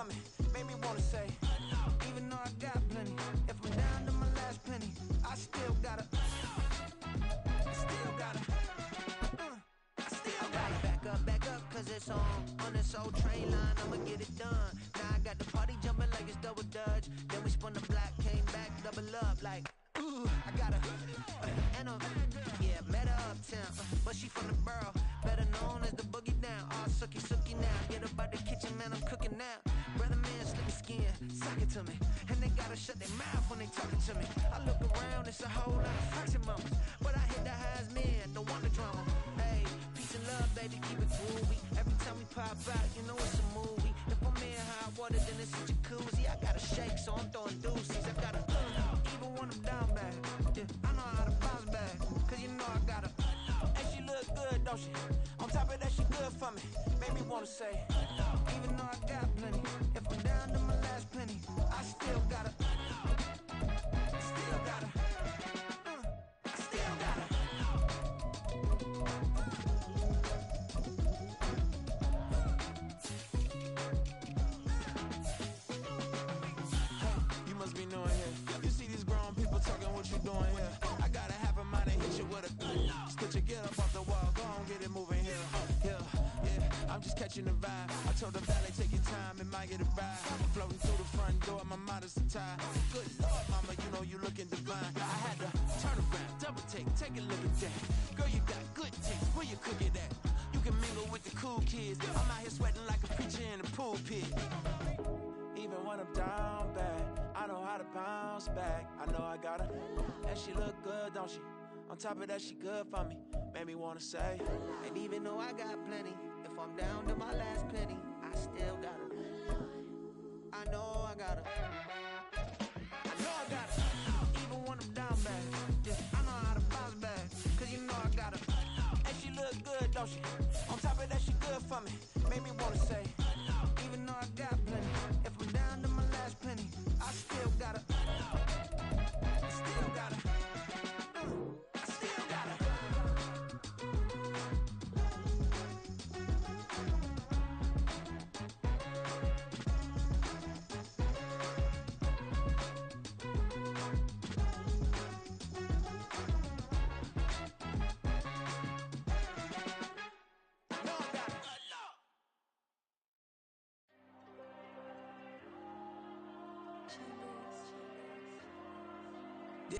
for me, made me wanna say, even though I got plenty, if I'm down to my last penny, I still gotta back up, cause it's on this old train line, I'ma get it done. Now I got the party jumping like it's double dutch. Then we spun the block, came back, double up like, ooh, I got a, and a, yeah, met her uptown, but she from the borough, better known as the boogie down. All sookie now, get up out the kitchen, man, I'm cooking now. Brother man, slip skin, suck it to me, and they gotta shut their mouth when they talking to me. I look around, it's a whole lot of flexing mamas, but I hit the highs, man, don't want the drama. Hey, peace and love, baby, keep it groovy. Every time we pop out, you know it's a movie. If I'm in hot water, then it's a jacuzzi. I gotta shake, so I'm throwing deuces. I gotta, even when I'm down bad, yeah, I know how to bounce back, cause you know I gotta, and she look good, don't she? On top of that, she good for me, made me wanna say, even though I got plenty, if I'm down to my last penny, I still gotta, catching the vibe. I told the valet, take your time, it might get a ride. Floating through the front door, my modest attire. Good Lord, mama, you know you looking divine. I had to turn around, double take a look at that. Girl, you got good taste, where you cook it at? You can mingle with the cool kids. I'm out here sweating like a preacher in the pool pit. Even when I'm down bad, I know how to bounce back. I know I got her, and she look good, don't she? On top of that, she good for me, made me wanna say. And even though I got plenty, if I'm down to my last penny, I still gotta, I know I gotta, even when I'm down bad, yeah, I know how to bounce back, cause you know I gotta, and she look good, don't she? On top of that, she good for me, made me wanna say, even though I got plenty, if I'm down to my last penny, I still gotta,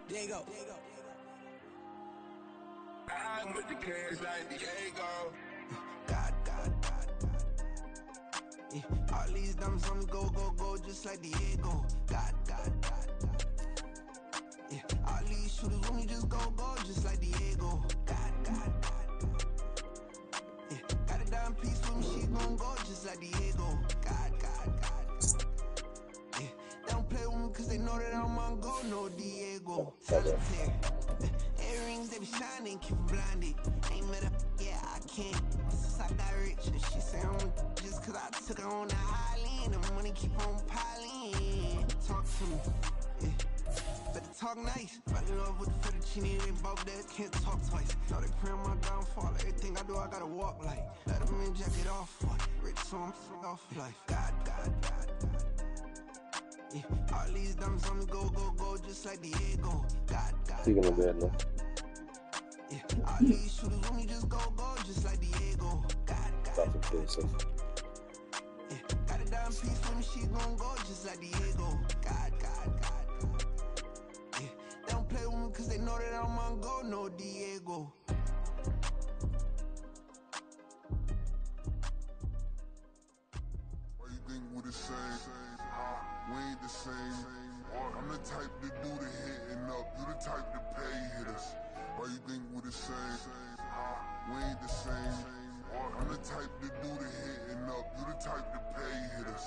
Diego. I'm with the cash like Diego. God. Yeah, all these dumps on me go, just like Diego. God. Yeah, all these shooters on me just go, just like Diego. God. Yeah, got a dime piece with me, she gon' go just like Diego. God. Yeah, they don't play with me cause they know that I'm on go, no Diego. Solitaire. Earrings, they be shining, keep blinded. Ain't met up, yeah, I can't. Since I got rich, and she say I'm just cause I took her on the island. The money keep on piling. Talk to me, yeah. Better talk nice. Fell in love with the fettuccine, they both dead, can't talk twice. Know they pray on my downfall, everything I do, I gotta walk like. Let them in, jack it off, boy. Rich, so I'm off life. God. Yeah, all these dumps on me go, just like Diego. God. Speaking of Madden, Yeah, all these shooters on me just go, just like Diego. God. Yeah, got a dime piece with me, she gon' go just like Diego. God. Yeah, they don't play with me cause they know that I'm on go, no Diego. Why you think we the same? We ain't the same. I'm the type to do the hitting up, you the type to pay hitters. Why you think we the same? We ain't the same. I'm the type to do the hitting up, you the type to pay hitters.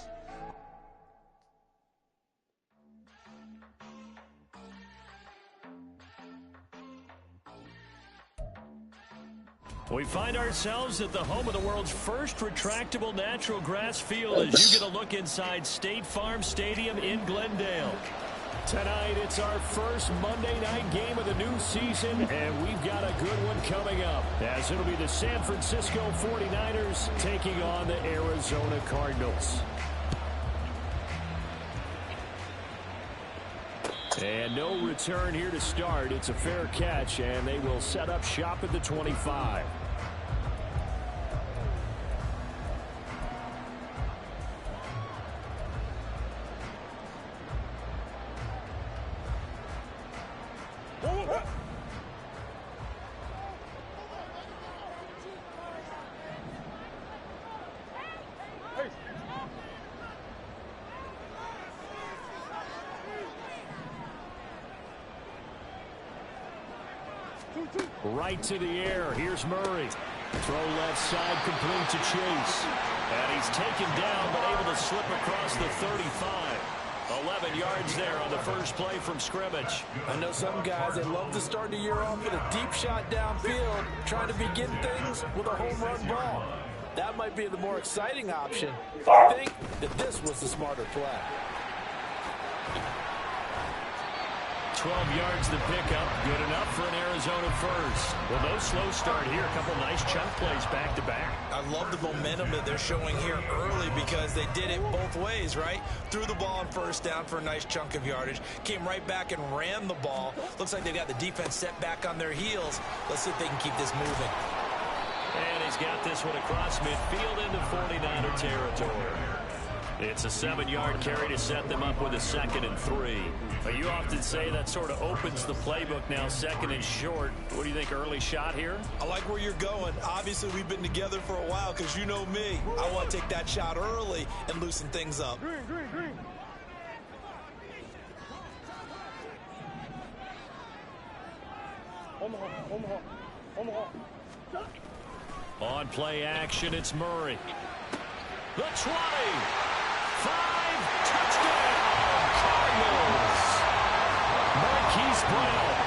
We find ourselves at the home of the world's first retractable natural grass field as you get a look inside State Farm Stadium in Glendale. Tonight, it's our first Monday night game of the new season, and we've got a good one coming up, as it'll be the San Francisco 49ers taking on the Arizona Cardinals. And no return here to start. It's a fair catch, and they will set up shop at the 25. Right to the air. Here's Murray. Throw left side, complete to Chase. And he's taken down, but able to slip across the 35. 11 yards there on the first play from scrimmage. I know some guys, they love to start the year off with a deep shot downfield, trying to begin things with a home run ball. That might be the more exciting option. I think that this was the smarter play. 12 yards the pickup. Good enough for an Arizona first. Well, no slow start here. A couple nice chunk plays back-to-back. I love the momentum that they're showing here early because they did it both ways, right? Threw the ball on first down for a nice chunk of yardage. Came right back and ran the ball. Looks like they got the defense set back on their heels. Let's see if they can keep this moving. And he's got this one across midfield into 49er territory. It's a 7-yard carry to set them up with a 2nd and 3. But you often say that sort of opens the playbook now, 2nd and short. What do you think, early shot here? I like where you're going. Obviously, we've been together for a while because you know me. I want to take that shot early and loosen things up. Green. Omaha. On play action, it's Murray. The 20. 5, touchdown, Cardinals. Marquise Brown,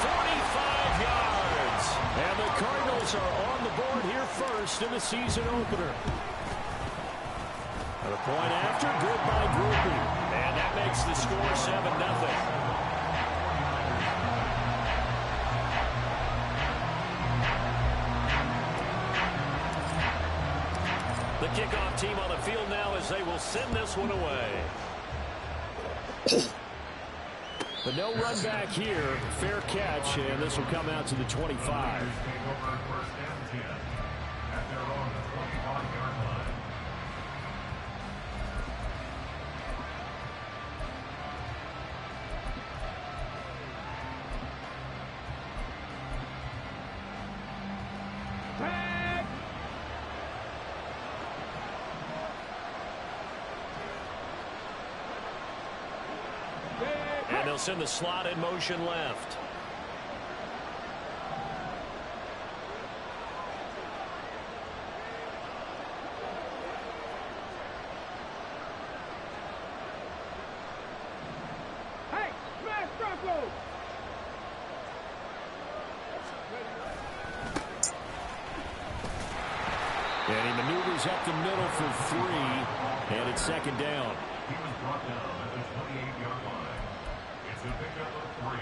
45 yards. And the Cardinals are on the board here first in the season opener. And a point after, good by Groupie. And that makes the score 7-0. The kickoff team on the field now as they will send this one away. But no run back here. Fair catch, and this will come out to the 25. And they'll send the slot in motion left. Hey, smash Bronco! And he maneuvers up the middle for 3, and it's 2nd down. He was brought down at the 28-yard line. It's a pickup of 3.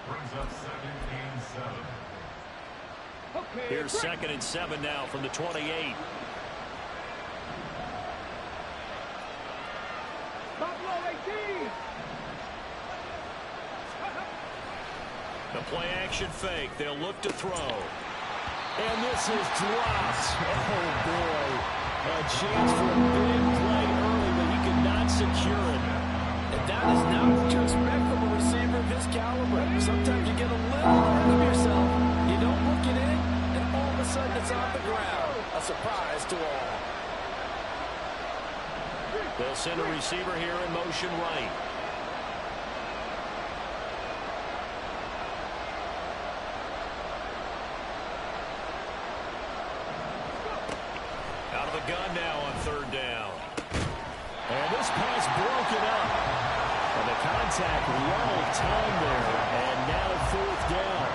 Brings up 2nd and 7. Okay, Here's 2nd and 7 now from the 28. Buffalo 18! The play action fake. They'll look to throw. And this is dropped. Oh, boy. A chance for a big play early, but he could not secure it. And that is not what you expect from a receiver of his caliber. Sometimes you get a little ahead of yourself. You don't look it in, and all of a sudden it's on the ground. A surprise to all. They'll send a receiver here in motion right. Out of the gun now on 3rd down. And this pass broken up. And the contact well timed there. And now 4th down.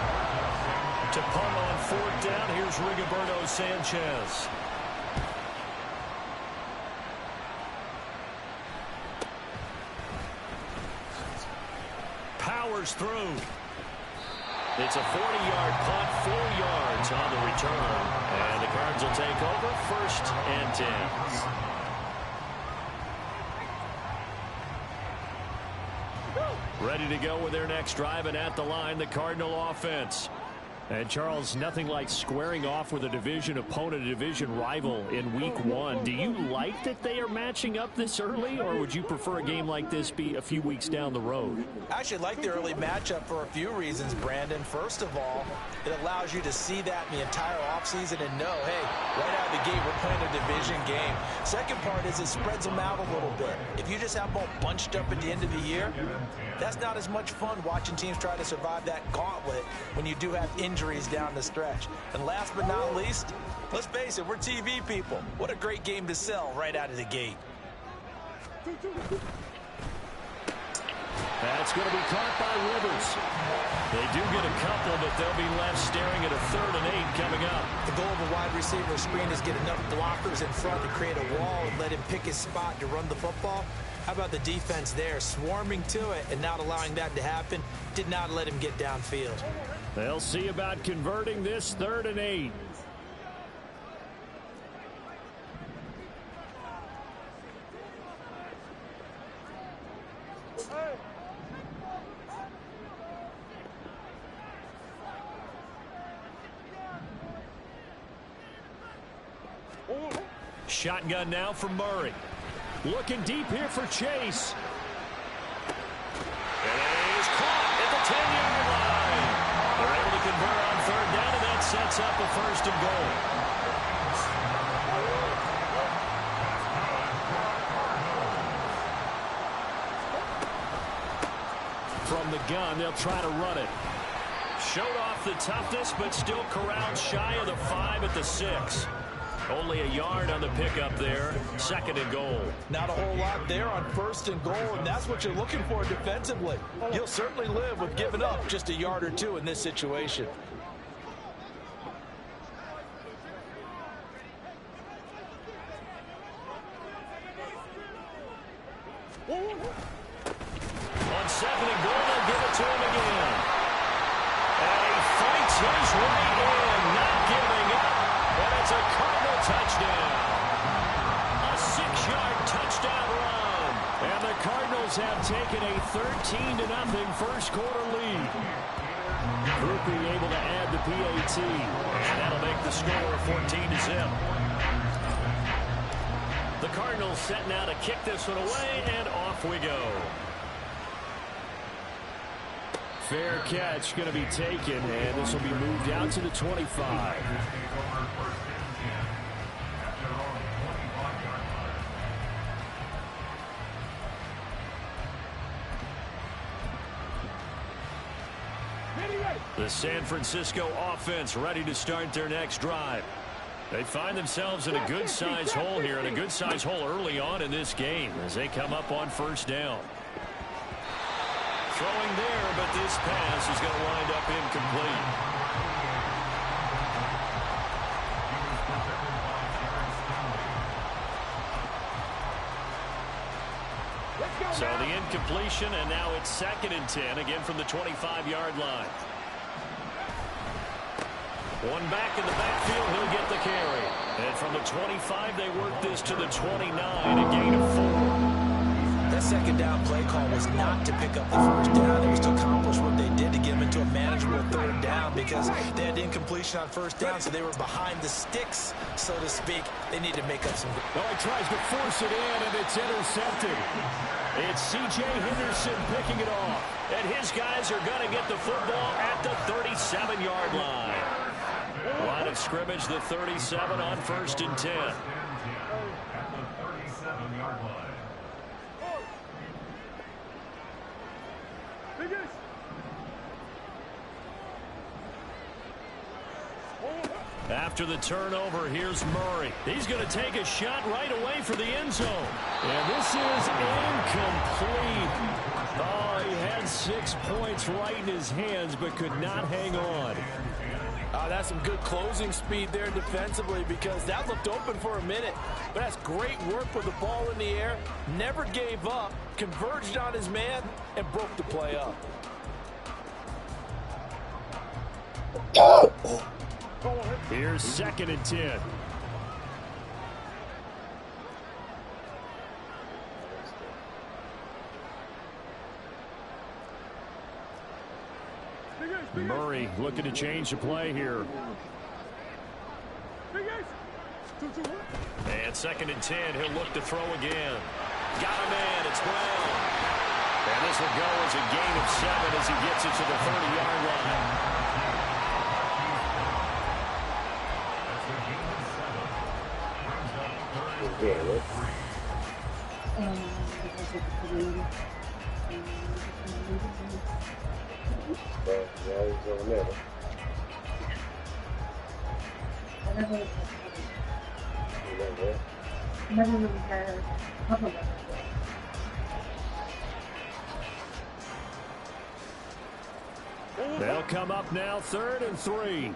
To punt on 4th down, here's Rigoberto Sanchez. Powers through. It's a 40-yard punt, 4 yards on the return. And the Cards will take over 1st and 10. Ready to go with their next drive, and at the line, the Cardinal offense. And, Charles, nothing like squaring off with a division opponent, a division rival in week one. Do you like that they are matching up this early, or would you prefer a game like this be a few weeks down the road? I actually like the early matchup for a few reasons, Brandon. First of all, it allows you to see that in the entire offseason and know, hey, right out of the gate, we're playing a division game. Second part is it spreads them out a little bit. If you just have them all bunched up at the end of the year, that's not as much fun watching teams try to survive that gauntlet when you do have injuries down the stretch. And last but not least, let's face it, we're TV people. What a great game to sell right out of the gate. That's going to be caught by Rivers. They do get a couple, but they'll be left staring at a 3rd and 8 coming up. The goal of a wide receiver screen is get enough blockers in front to create a wall and let him pick his spot to run the football. How about the defense there, swarming to it and not allowing that to happen? Did not let him get downfield. They'll see about converting this 3rd and 8. Shotgun now for Murray. Looking deep here for Chase. And it is caught at the 10-yard line. They're able to convert on 3rd down, and that sets up a 1st and goal. From the gun, they'll try to run it. Showed off the toughness, but still corralled shy of the 5 at the 6. Only a yard on the pickup there. 2nd and goal. Not a whole lot there on 1st and goal, and that's what you're looking for defensively. You'll certainly live with giving up just a yard or two in this situation. On 2nd and goal, they'll give it to him again. And he fights his way in, not giving up. And it's a Cardinal touchdown. A 6-yard touchdown run. And the Cardinals have taken a 13-0 first quarter lead. Groupie able to add the PAT. And that'll make the score 14-0. The Cardinals set now to kick this one away, and off we go. Fair catch going to be taken, and this will be moved out to the 25. The San Francisco offense ready to start their next drive. They find themselves in a good-sized hole here, and a good-sized hole early on in this game as they come up on 1st down. Throwing there, but this pass is going to wind up incomplete. So the incompletion, and now it's 2nd and 10, again from the 25-yard line. One back in the backfield, he'll get the carry. And from the 25, they work this to the 29, a gain of 4. That 2nd down play call was not to pick up the 1st down. It was to accomplish what they did to get them into a manageable 3rd down because they had incompletion on 1st down, so they were behind the sticks, so to speak. They need to make up some. Well, he tries to force it in, and it's intercepted. It's C.J. Henderson picking it off, and his guys are going to get the football at the 37-yard line. Line of scrimmage, the 37 on 1st and 10. At the 37-yard line. After the turnover, here's Murray. He's going to take a shot right away for the end zone. And this is incomplete. Oh, he had 6 points right in his hands, but could not hang on. That's some good closing speed there defensively because that looked open for a minute. But that's great work with the ball in the air. Never gave up, converged on his man, and broke the play up. Here's 2nd and 10. Murray looking to change the play here. And 2nd and 10. He'll look to throw again. Got a man. It's Brown. And this will go as a gain of 7 as he gets it to the 30-yard line. They'll come up now, 3rd and 3.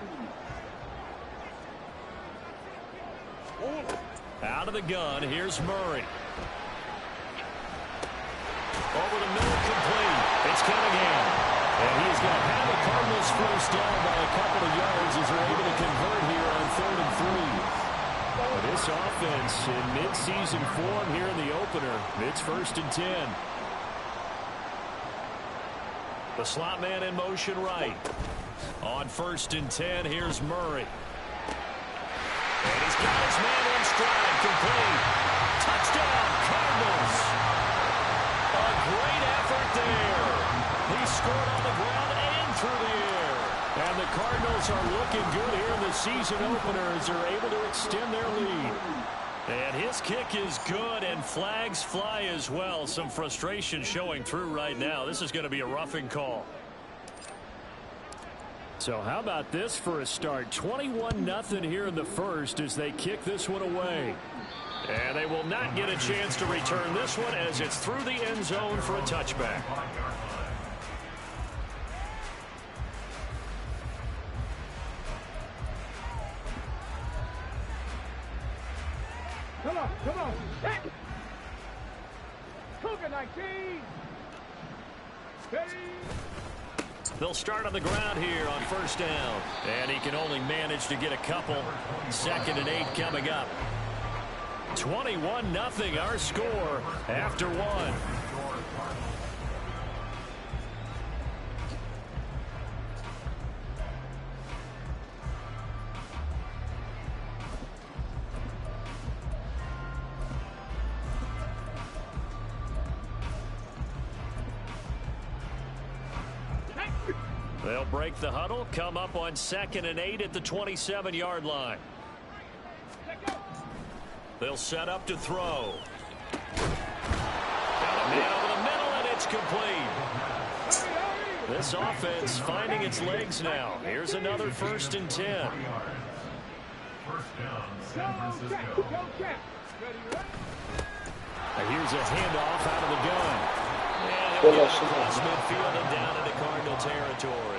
Out of the gun, here's Murray. Over the middle, complete. It's Cunningham. And he's going to have the Cardinals first down by a couple of yards as they're able to convert here on 3rd and 3. This offense in mid-season form here in the opener. It's 1st and 10. The slot man in motion right. On 1st and 10, here's Murray. And he's got his man in stride, complete. Touchdown, Cardinals. A great effort there. He scored on the ground and through the air. And the Cardinals are looking good here in the season opener as they're able to extend their lead. And his kick is good, and flags fly as well. Some frustration showing through right now. This is going to be a roughing call. So how about this for a start? 21-0 here in the first as they kick this one away. And they will not get a chance to return this one as it's through the end zone for a touchback. Come on. Hey. Cougar 19. Ready. They'll start on the ground here on 1st down. And he can only manage to get a couple. 2nd and 8 coming up. 21-0 our score after 1. They'll break the huddle, come up on 2nd and 8 at the 27-yard line. They'll set up to throw. Got a man over the middle, and it's complete. This offense finding its legs now. Here's another 1st and 10. First down, San Francisco. Here's a handoff out of the gun. And they'll get across midfield and down into Cardinal territory.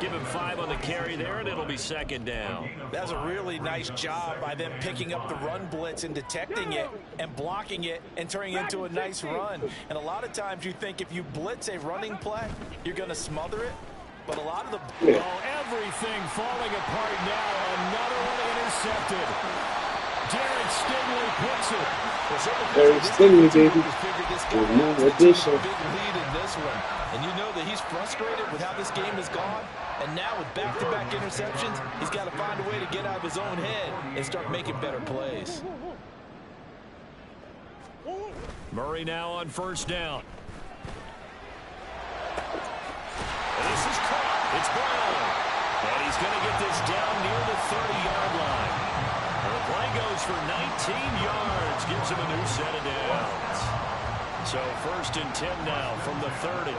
Give him 5 on the carry there, and it'll be 2nd down. That's a really nice job by them picking up the run blitz and detecting it and blocking it and turning it into a nice run. And a lot of times you think if you blitz a running play, you're going to smother it. But a lot of the... Oh, everything falling apart now. Another one intercepted. Derek Stingley puts it. Derek Stingley, baby. With no addition. Big lead in this one. And you know that he's frustrated with how this game has gone. And now with back-to-back interceptions, he's got to find a way to get out of his own head and start making better plays. Murray now on 1st down. And this is caught. It's Brown. And he's going to get this down near the 30-yard line. And the play goes for 19 yards. Gives him a new set of downs. So 1st and 10 now from the 30.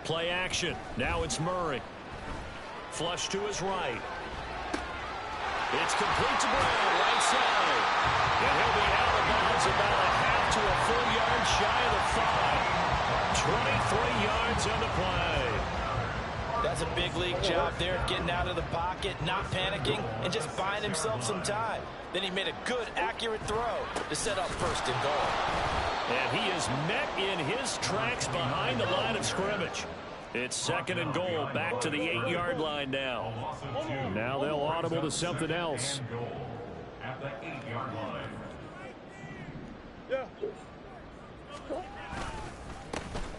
Play action. Now it's Murray. Flush to his right. It's complete to Brown, right side. And he'll be out of bounds about a half to a full yard shy of the 5. 23 yards on the play. That's a big league job there, getting out of the pocket, not panicking, and just buying himself some time. Then he made a good, accurate throw to set up 1st and goal. And he is met in his tracks behind the line of scrimmage. It's second and goal, back to the 8-yard line now. Now they'll audible to something else. At the 8-yard line.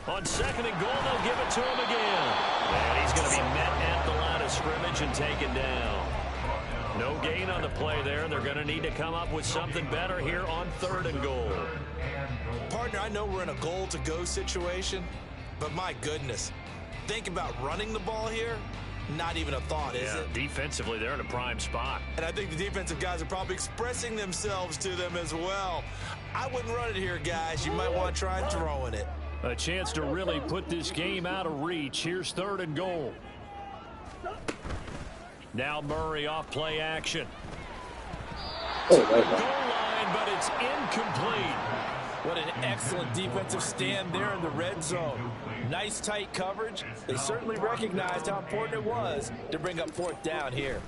On second and goal, they'll give it to him again. And he's going to be met at the line of scrimmage and taken down. No gain on the play there. They're going to need to come up with something better here on third and goal. Partner, I know we're in a goal-to-go situation, but my goodness, think about running the ball here. Not even a thought, is it? Defensively, they're in a prime spot. And I think the defensive guys are probably expressing themselves to them as well. I wouldn't run it here, guys. You might want to try throwing it. A chance to really put this game out of reach. Here's third and goal. Now Murray off play action. Goal line, but it's incomplete. What an excellent defensive stand there in the red zone. Nice tight coverage. They certainly recognized how important it was to bring up fourth down here.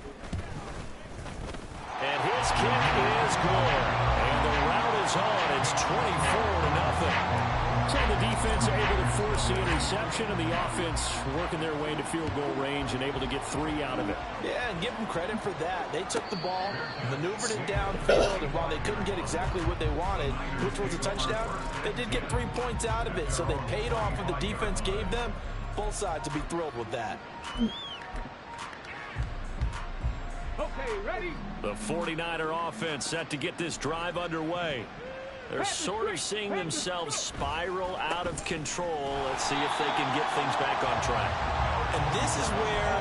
And his kick is good. And the route is on. It's 24-0. So the defense able to force the interception, and the offense working their way to field goal range and able to get 3 out of it. Yeah, and give them credit for that. They took the ball, maneuvered it downfield, and while they couldn't get exactly what they wanted, which was a touchdown, they did get 3 points out of it. So they paid off what the defense gave them. Both sides to be thrilled with that. Okay, ready? The 49er offense set to get this drive underway. They're sort of seeing themselves spiral out of control. Let's see if they can get things back on track. And this is where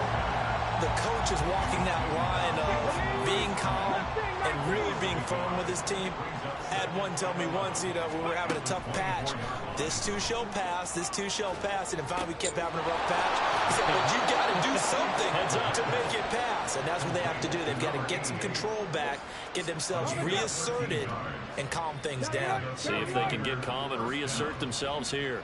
the coach is walking that line of being calm and really being firm with his team. I had one tell me once, when we were having a tough patch, this too shall pass, this too shall pass. And in fact, we kept having a rough patch. He said, but you got to do something to make it pass. And that's what they have to do. They've got to get some control back, get themselves reasserted, and calm things down. See if they can get calm and reassert themselves here.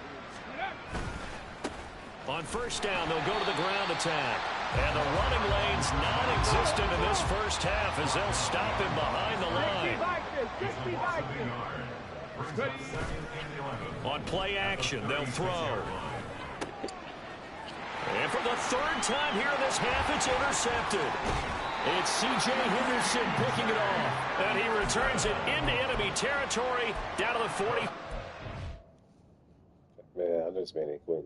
On first down, they'll go to the ground attack. And the running lane's non-existent in this first half as they'll stop him behind the line. On play action, they'll throw. And for the third time here in this half, it's intercepted. It's C.J. Henderson picking it off. And he returns it into enemy territory down to the 40. Man, I just made it quick.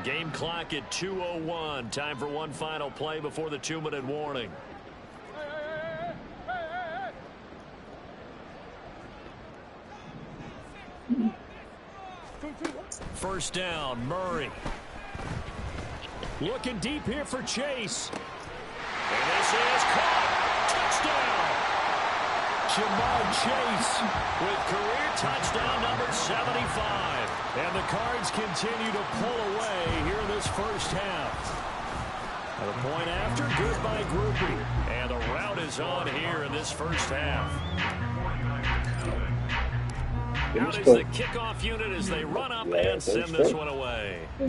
Game clock at 2:01. Time for one final play before the 2-minute warning. First down, Murray. Looking deep here for Chase. And this is caught. Touchdown. Jamar Chase with career touchdown number 75. And the Cards continue to pull away here in this first half. And a point after, good by grouping. And the route is on here in this first half. Out is the kickoff unit as they run up and send this one away. So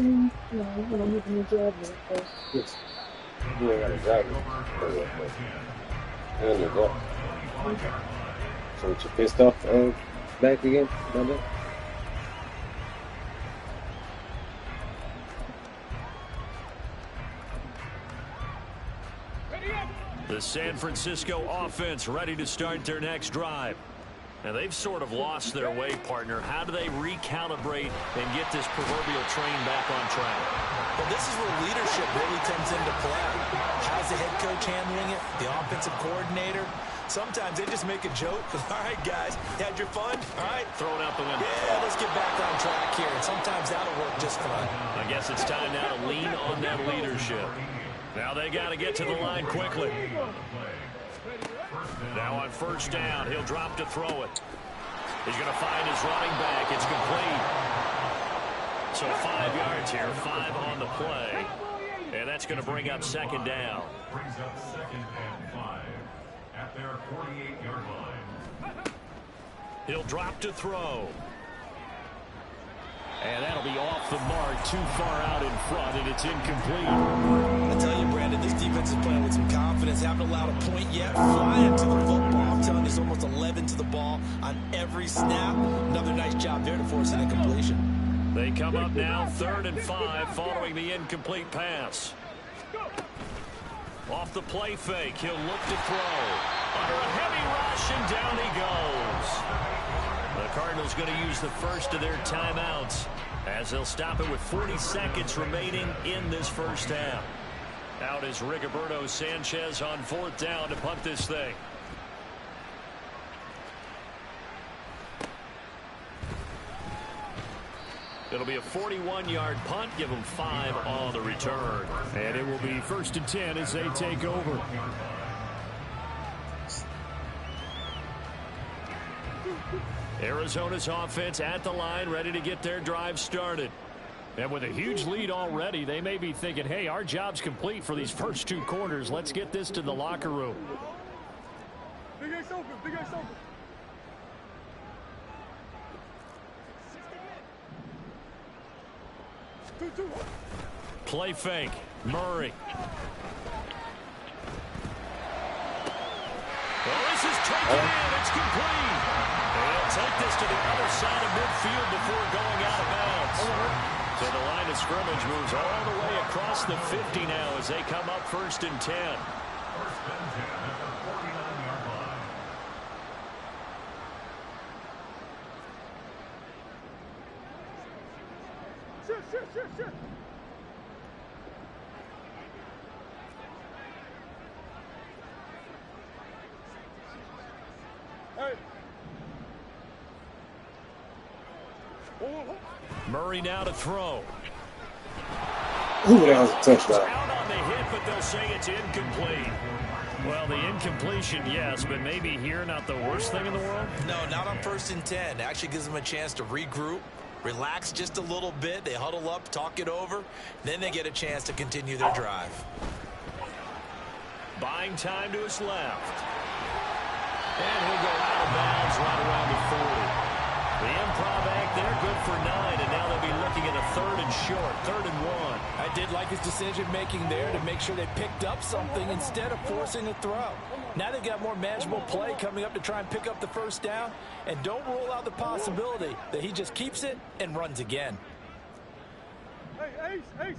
you pissed off back again? The San Francisco offense ready to start their next drive. And they've sort of lost their way, partner. How do they recalibrate and get this proverbial train back on track? Well, this is where leadership really comes into play. How's the head coach handling it? The offensive coordinator? Sometimes they just make a joke. All right, guys, you had your fun? All right. Throw it out the window. Yeah, let's get back on track here. And sometimes that'll work just fine. I guess it's time now to lean on that leadership. Now they got to get to the line quickly. Now on first down, he'll drop to throw it. He's going to find his running back. It's complete. So 5 yards here, 5 on the play. And that's going to bring up second down. Brings up second and 5 at their 48-yard line. He'll drop to throw. And that'll be off the mark, too far out in front, and it's incomplete. I tell you, Brandon, this defense is playing with some confidence. Haven't allowed a point yet. Flying to the football. I'm telling you, it's almost 11 to the ball on every snap. Another nice job there to force an incompletion. They come up now 3rd and 5 following the incomplete pass. Off the play fake, he'll look to throw. Under a heavy rush, and down he goes. The Cardinals going to use the first of their timeouts as they'll stop it with 40 seconds remaining in this first half. Out is Rigoberto Sanchez on 4th down to punt this thing. It'll be a 41-yard punt. Give them 5 on the return. And it will be 1st and 10 as they take over. Arizona's offense at the line, ready to get their drive started. And with a huge lead already, they may be thinking, hey, our job's complete for these first 2 quarters. Let's get this to the locker room. Big Ace open, Big Ace open. Play fake. Murray. Well, this is taken in. It's complete. They'll take this to the other side of midfield before going out of bounds. So the line of scrimmage moves all the way across the 50 now as they come up 1st and 10. 1st and 10 at the 49-yard line. Shit. Hey. Murray now to throw. Ooh, that was a touchdown. Out on the hit, but they'll say it's incomplete. Well, the incompletion, yes, but maybe here not the worst thing in the world? No, not on 1st and 10. Actually gives them a chance to regroup, relax just a little bit. They huddle up, talk it over. Then they get a chance to continue their drive. Buying time to his left. And he'll go out of bounds right around the 40. The improv act there, good for 9, and now they'll be looking at a 3rd and short, 3rd and 1. I did like his decision-making there to make sure they picked up something instead of forcing a throw. Now they've got more manageable play coming up to try and pick up the 1st down, and don't rule out the possibility that he just keeps it and runs again. Hey, Ace.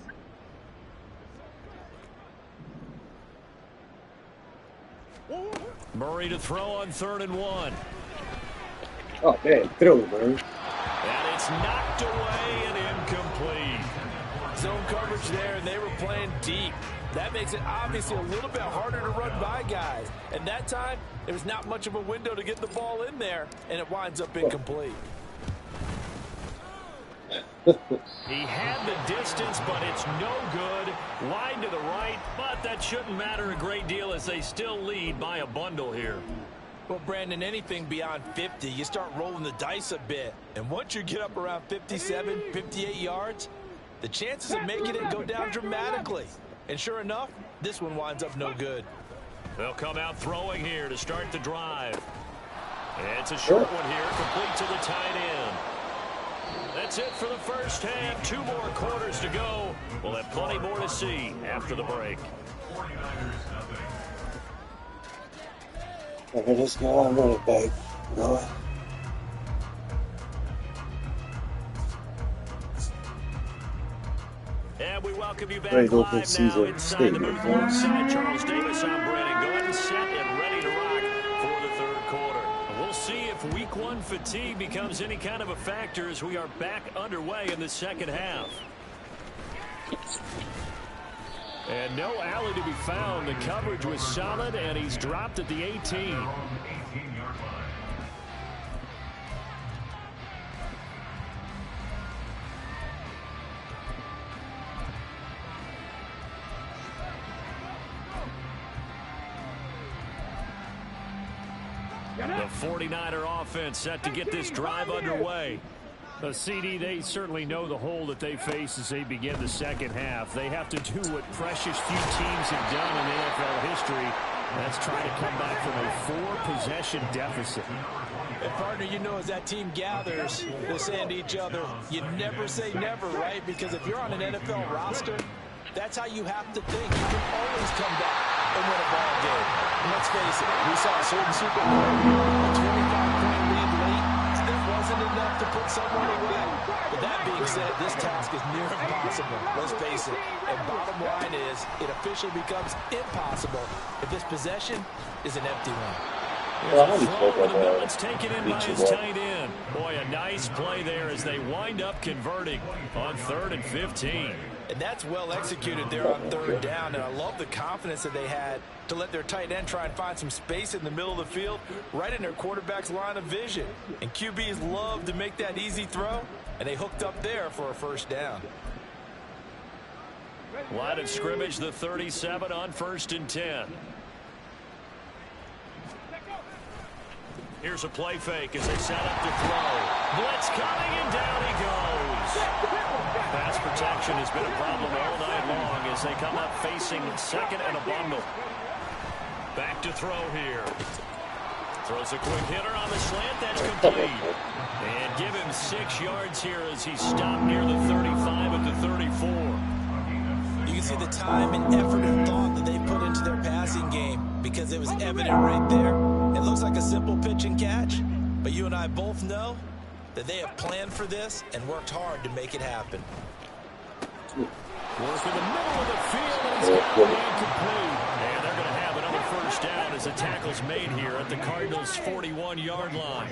Murray to throw on 3rd and 1. Oh, man, throw it, man. And it's knocked away and incomplete. Zone coverage there, and they were playing deep. That makes it obviously a little bit harder to run by guys. And that time, there was not much of a window to get the ball in there, and it winds up incomplete. He had the distance, but it's no good. Wide to the right, but that shouldn't matter a great deal as they still lead by a bundle here. Well, Brandon, anything beyond 50, you start rolling the dice a bit. And once you get up around 57, 58 yards, the chances of making it go down dramatically. And sure enough, this one winds up no good. They'll come out throwing here to start the drive. And it's a short one here, complete to the tight end. That's it for the first half. 2 more quarters to go. We'll have plenty more to see after the break. 49ers nothing. Okay, let's go on running back. Go ahead. And we welcome you back Ready to live open now season inside the stadium, booth huh? alongside Charles Davis. I'm Brandon Gordon, set and ready to rock for the 3rd quarter. We'll see if week 1 fatigue becomes any kind of a factor as we are back underway in the second half. And no alley to be found. The coverage was solid, and he's dropped at the 18. 18-yard line. The 49er offense set to get this drive underway. The CD, they certainly know the hole that they face as they begin the second half. They have to do what precious few teams have done in NFL history. That's try to come back from a 4-possession deficit. Number 25. And partner, you know, as that team gathers, they're saying to each other, you never say never, right? Because if you're on an NFL roster, that's how you have to think. You can always come back and win a ball game. And let's face it, we saw a certain Super Bowl, a 25-point lead late. That wasn't enough to put someone away. But that being said, this task is near impossible. Let's face it. And bottom line is, it officially becomes impossible if this possession is an empty one. It's taken in by his tight end. Boy, a nice play there as they wind up converting on 3rd and 15. And that's well executed there on 3rd down. And I love the confidence that they had to let their tight end try and find some space in the middle of the field, right in their quarterback's line of vision. And QBs love to make that easy throw, and they hooked up there for a 1st down. Line of scrimmage, the 37 on 1st and 10. Here's a play fake as they set up to throw. Blitz coming, and down he goes. Pass protection has been a problem all night long as they come up facing 2nd and a bundle. Back to throw here. Throws a quick hitter on the slant. That's complete. And give him 6 yards here as he's stopped near the 35 at the 34. You can see the time and effort and thought that they put into their passing game because it was evident right there. It looks like a simple pitch and catch, but you and I both know that they have planned for this and worked hard to make it happen. Work in the middle of the field, and he's got it incomplete. And they're going to have another 1st down as the tackle's made here at the Cardinals' 41-yard line.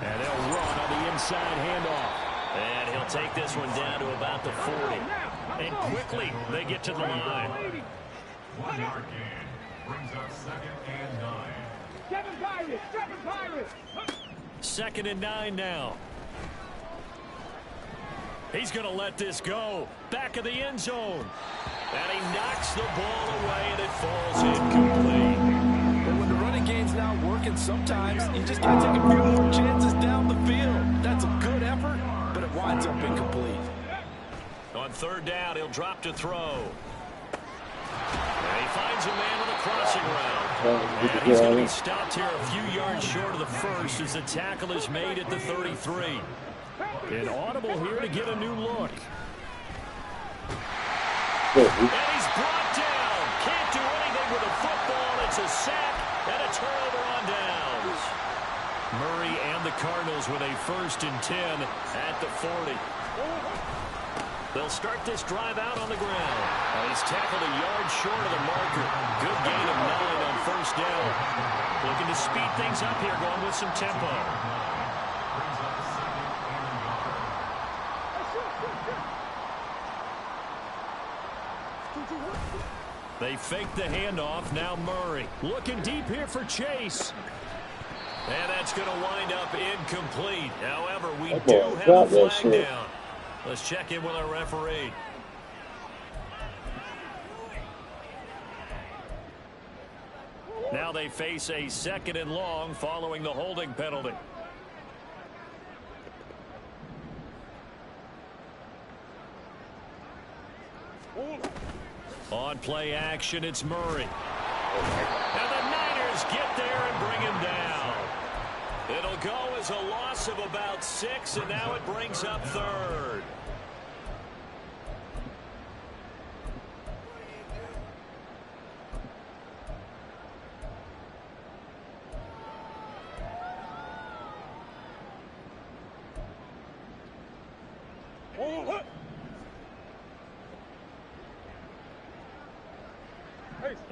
And they'll run on the inside handoff. And he'll take this one down to about the 40. And quickly, they get to the line. 1-yard gain brings up 2nd and 9. Kevin Pirates! 2nd and 9 now. He's going to let this go. Back of the end zone. And he knocks the ball away, and it falls incomplete. But when the running game's not working, sometimes you just got to take a few more chances down the field. That's a good effort, but it winds up incomplete. On 3rd down, he'll drop to throw. And he finds a man with a crossing route. And he's going to be stopped here a few yards short of the 1st as the tackle is made at the 33. An audible here to get a new look. And he's brought down. Can't do anything with a football. It's a sack and a turnover on downs. Murray and the Cardinals with a 1st and 10 at the 40. They'll start this drive out on the ground. He's tackled a yard short of the marker. Good gain of 9 on 1st down. Looking to speed things up here, going with some tempo. They fake the handoff. Now Murray looking deep here for Chase. And that's going to wind up incomplete. However, we do have a flag down. Let's check in with our referee. Now they face a 2nd and long following the holding penalty. On play action, it's Murray. And the Niners get there and bring him down. It'll go as a loss of about 6, and now it brings up 3rd.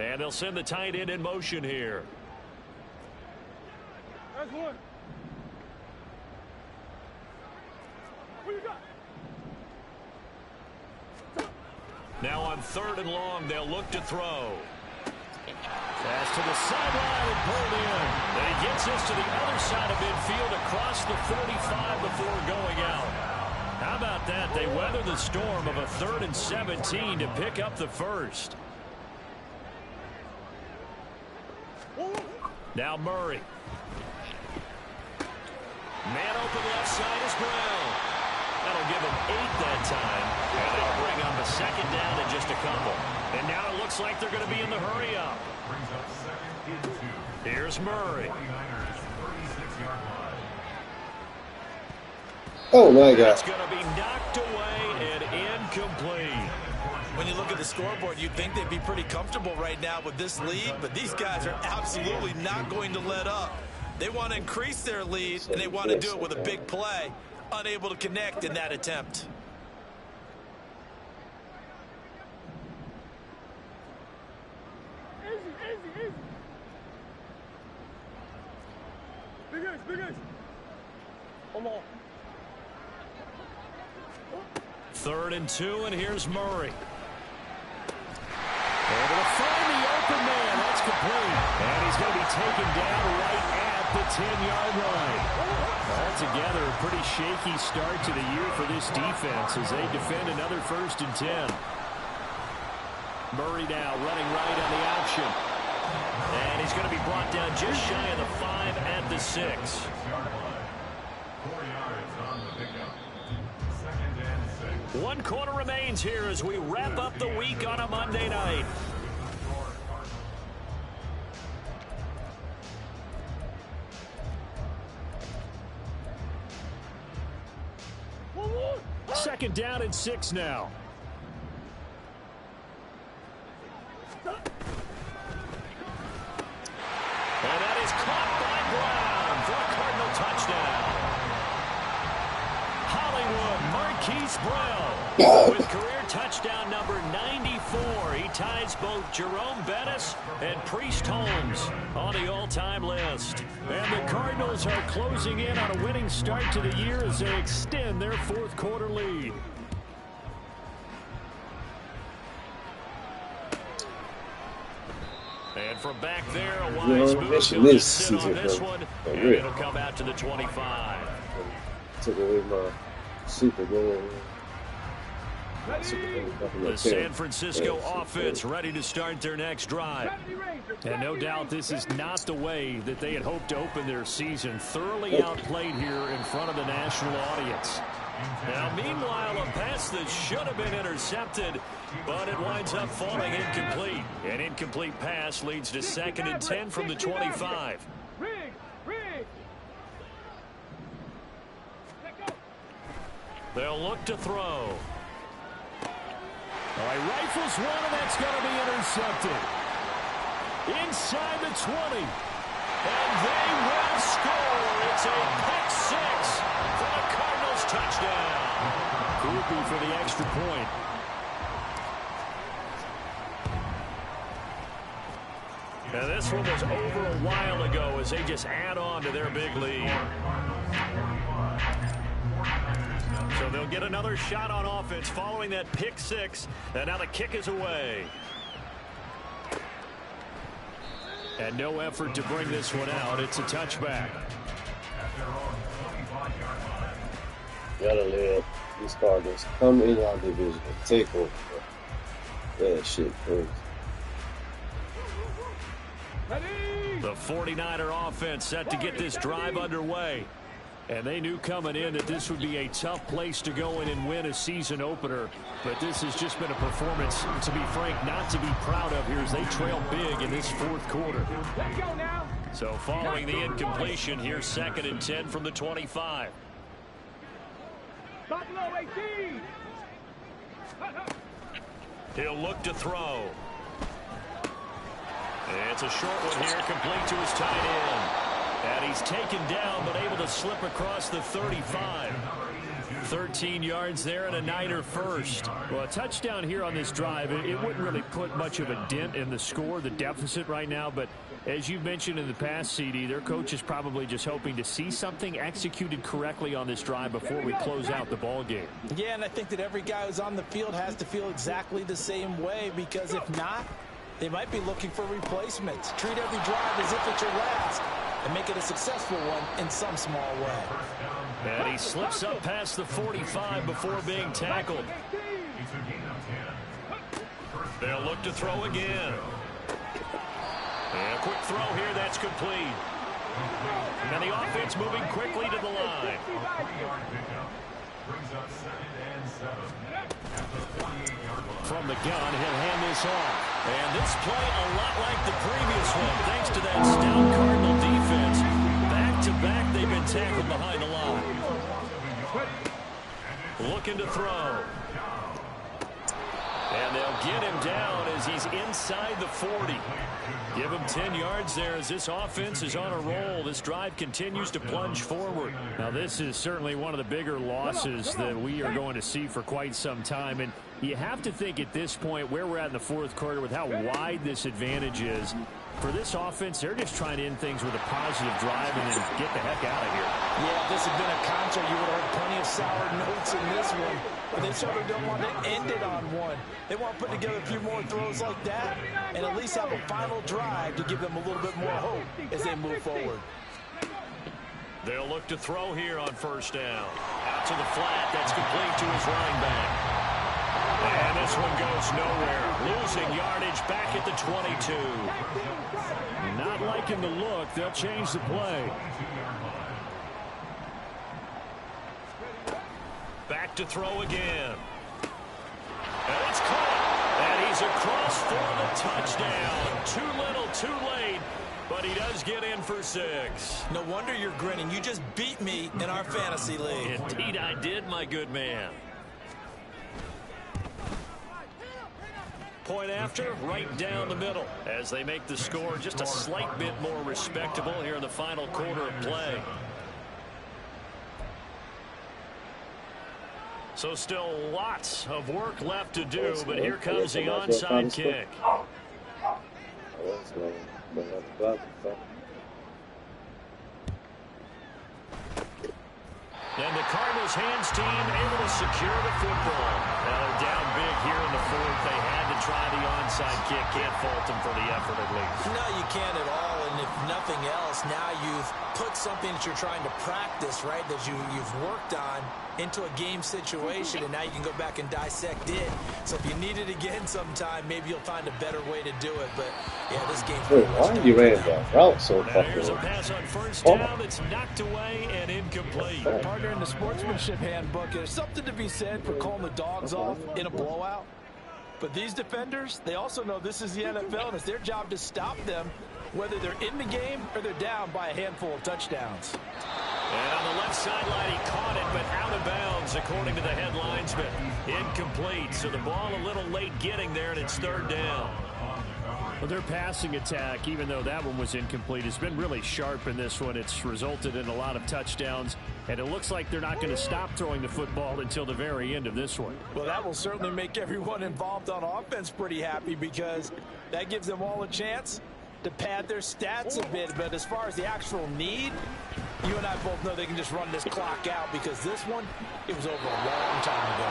And they'll send the tight end in motion here. That's one. What you got? Now on 3rd and long, they'll look to throw. Pass to the sideline and pulled in. And he gets this to the other side of midfield across the 45 before going out. How about that? They weather the storm of a 3rd and 17 to pick up the 1st. Now Murray. Man open left side is Brown. That'll give him 8 that time. And they'll bring up a 2nd down in just a couple. And now it looks like they're going to be in the hurry up. Here's Murray. Oh my God. It's going to be knocked away and incomplete. When you look at the scoreboard, you'd think they'd be pretty comfortable right now with this lead, but these guys are absolutely not going to let up. They want to increase their lead, and they want to do it with a big play. Unable to connect in that attempt. Easy. Big ace. Come on. 3rd and 2, and here's Murray. Able to find the open man. That's complete. And he's going to be taken down right at the 10-yard line. Altogether, a pretty shaky start to the year for this defense as they defend another 1st and 10. Murray now running right on the option. And he's going to be brought down just shy of the 5 at the 6. 4 yards on the pickup. 2nd and 6. 1 quarter remains here as we wrap up the week on a Monday night. Second down and 6 now. And that is caught by Brown for a Cardinal touchdown. Hollywood Marquise Brown with career touchdown number 94. He ties both Jerome Bettis and Priest Holmes on the all-time list. And the Cardinals are closing in on a winning start to the year as they extend their 4th quarter lead. And from back there, a wise move. This season, this one, and it'll come out to the 25. Took away my Super Bowl. The San Francisco offense ready to start their next drive. And no doubt this is not the way that they had hoped to open their season. Thoroughly outplayed here in front of the national audience. Now, meanwhile, a pass that should have been intercepted, but it winds up falling incomplete. An incomplete pass leads to 2nd and 10 from the 25. They'll look to throw. All right, rifles one, and that's going to be intercepted. Inside the 20. And they will score. It's a pick 6 for the Cardinals touchdown. Groupie for the extra point. Now this one was over a while ago as they just add on to their big lead. So they'll get another shot on offense following that pick 6. And now the kick is away. And no effort to bring this one out. It's a touchback. Gotta let these Cardinals come in our division and take over. That shit crazy. The 49er offense set to get this drive underway. And they knew coming in that this would be a tough place to go in and win a season opener. But this has just been a performance, to be frank, not to be proud of here as they trail big in this 4th quarter. So following the incompletion, here's 2nd and 10 from the 25. He'll look to throw. It's a short one here, complete to his tight end. And he's taken down, but able to slip across the 35. 13 yards there and a Niner first. Well, a touchdown here on this drive, it wouldn't really put much of a dent in the score, the deficit right now. But as you mentioned in the past, CD, their coach is probably just hoping to see something executed correctly on this drive before we close out the ball game. Yeah, and I think that every guy who's on the field has to feel exactly the same way, because if not, they might be looking for replacements. Treat every drive as if it's your last and make it a successful one in some small way. And he slips up past the 45 before being tackled. They'll look to throw again. And a quick throw here, that's complete. And the offense moving quickly to the line. Brings up 2nd and 7. At the 28-yard line. From the gun, he'll hand this off. And this play a lot like the previous one, thanks to that stout Cardinal defense. Back-to-back, they've been tackled behind the line. Looking to throw. And they'll get him down as he's inside the 40. Give him 10 yards there as this offense is on a roll. This drive continues to plunge forward. Now, this is certainly one of the bigger losses that we are going to see for quite some time. And you have to think at this point where we're at in the fourth quarter with how wide this advantage is. For this offense, they're just trying to end things with a positive drive and then get the heck out of here. Yeah, if this had been a concert, you would have heard plenty of sour notes in this one. But they certainly don't want to end it on one. They want to put together a few more throws like that and at least have a final drive to give them a little bit more hope as they move forward. They'll look to throw here on first down. Out to the flat. That's complete to his running back. And this one goes nowhere. Losing yardage back at the 22. Not liking the look. They'll change the play. Back to throw again. And it's caught. And he's across for the touchdown. Too little, too late. But he does get in for 6. No wonder you're grinning. You just beat me in our fantasy league. Indeed I did, my good man. Point after, right down the middle, as they make the score just a slight bit more respectable here in the final quarter of play. So still lots of work left to do, but here comes the onside kick. And the Cardinals hands team able to secure the football. Now they're down big here in the fourth. They had to try the onside kick. Can't fault them for the effort at least. No, you can't at all. And if nothing else, now you've put something that you're trying to practice, right, that you've worked on into a game situation, and now you can go back and dissect it. So if you need it again sometime, maybe you'll find a better way to do it. But, yeah, this game's pretty much why you ran that route so now fucking here's a pass on first down. It's knocked away and incomplete. Partner, in the sportsmanship handbook, there's something to be said for calling the dogs off in a blowout. But these defenders, they also know this is the NFL, and it's their job to stop them, whether they're in the game or they're down by a handful of touchdowns. And on the left sideline, he caught it, but out of bounds, according to the head linesman. Incomplete, so the ball a little late getting there, and it's third down. Well, their passing attack, even though that one was incomplete, has been really sharp in this one. It's resulted in a lot of touchdowns, and it looks like they're not going to stop throwing the football until the very end of this one. Well, that will certainly make everyone involved on offense pretty happy, because that gives them all a chance to pad their stats a bit. But as far as the actual need, you and I both know they can just run this clock out, because this one, it was over a long time ago.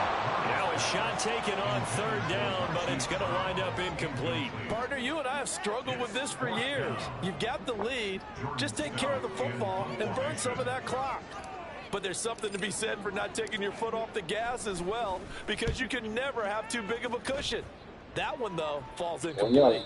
Now a shot taken on third down, but it's going to wind up incomplete. Partner, you and I have struggled with this for years. You've got the lead. Just take care of the football and burn some of that clock. But there's something to be said for not taking your foot off the gas as well, because you can never have too big of a cushion. That one, though, falls incomplete.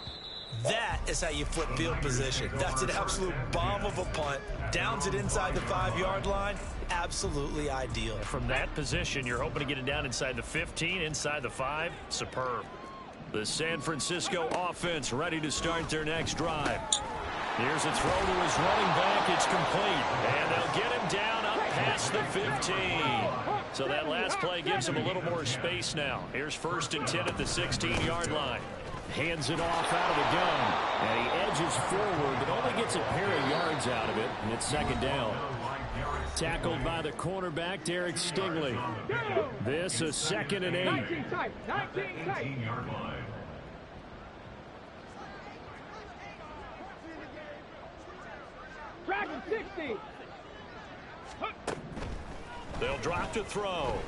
That is how you flip field position. That's an absolute bomb of a punt. Downs it inside the 5-yard line. Absolutely ideal. From that position, you're hoping to get it down inside the 15, inside the 5. Superb. The San Francisco offense ready to start their next drive. Here's a throw to his running back. It's complete. And they'll get him down up past the 15. So that last play gives him a little more space now. Here's 1st and 10 at the 16-yard line. Hands it off out of the gun. And he edges forward, but only gets a pair of yards out of it. And it's 2nd down. Tackled by the cornerback, Derek Stingley. This is 2nd and 8. 18-yard line. Dragon 60. They'll drop to throw.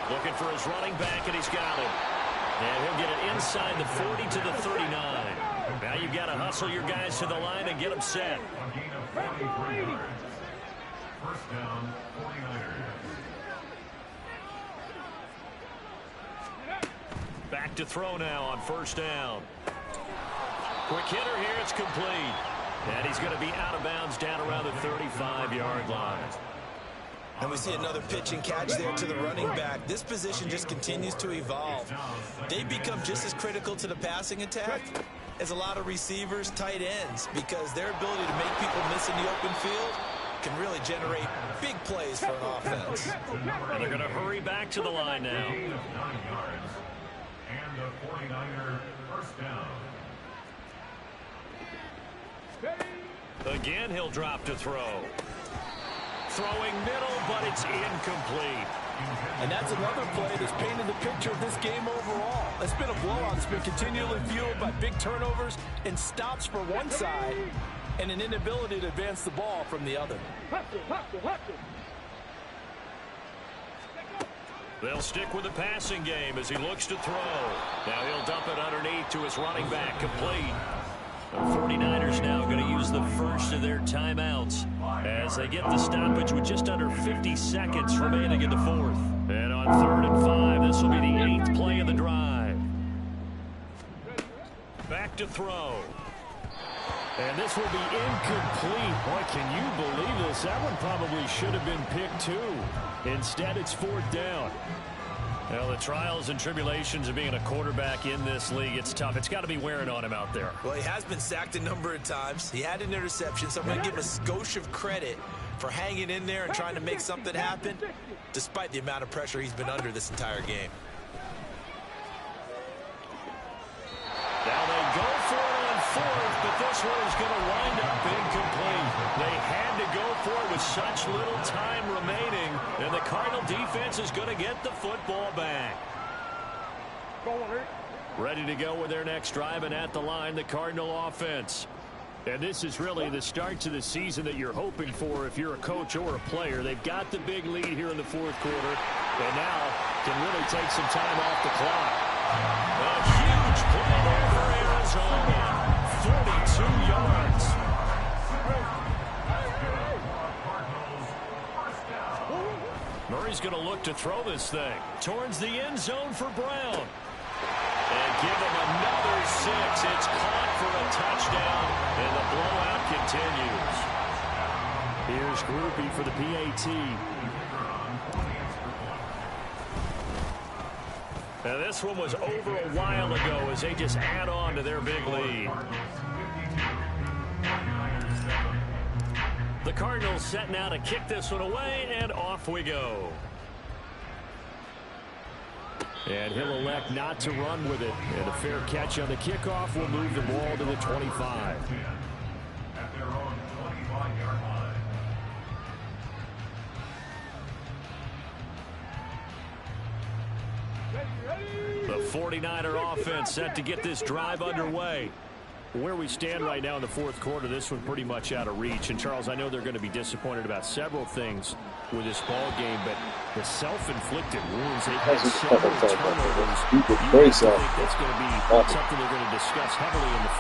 Looking for his running back, and he's got it. And he'll get it inside the 40 to the 39. Now you've got to hustle your guys to the line and get them set. A gain of 43 yards. First down, 49ers. Back to throw now on 1st down. Quick hitter here, it's complete. And he's going to be out of bounds down around the 35-yard line. And we see another pitch and catch there to the running back. This position just continues to evolve. They become just as critical to the passing attack as a lot of receivers, tight ends, because their ability to make people miss in the open field can really generate big plays for an offense. And they're going to hurry back to the line now. 9 yards. And the 49er first down. Again, he'll drop to throw. Throwing middle, but it's incomplete. And that's another play that's painted the picture of this game overall. It's been a blowout that's been continually fueled by big turnovers and stops for one side and an inability to advance the ball from the other. They'll stick with the passing game as he looks to throw. Now he'll dump it underneath to his running back, complete. The 49ers now going to use the first of their timeouts as they get the stoppage with just under 50 seconds remaining in the fourth. And on 3rd and 5, this will be the 8th play of the drive. Back to throw. And this will be incomplete. Boy, can you believe this? That one probably should have been picked too. Instead, it's 4th down. Well, the trials and tribulations of being a quarterback in this league, it's tough. It's got to be wearing on him out there. Well, he has been sacked a number of times. He had an interception, so I'm going to give him a skosh of credit for hanging in there and trying to make something happen, despite the amount of pressure he's been under this entire game. Now they go for it on 4th, but this one is going to wind up incomplete. They had to go for it with such little time remaining, and the Cardinal defense is going to get the football back. Ready to go with their next drive, and at the line, the Cardinal offense. And this is really the start to the season that you're hoping for if you're a coach or a player. They've got the big lead here in the 4th quarter, and now can really take some time off the clock. A huge play there for Arizona. 42 yards. Murray's going to look to throw this thing towards the end zone for Brown. And give him another 6. It's caught for a touchdown, and the blowout continues. Here's Groupie for the PAT. Now this one was over a while ago as they just add on to their big lead. The Cardinals set now to kick this one away, and off we go. And he'll elect not to run with it. And a fair catch on the kickoff will move the ball to the 25. At their own 25-yard line. The 49er offense set to get this drive underway. Where we stand right now in the 4th quarter, this one pretty much out of reach. And, Charles, I know they're going to be disappointed about several things with this ball game, but the self-inflicted wounds, they've had several turnovers. You think that's going to be something they're going to discuss heavily in the film.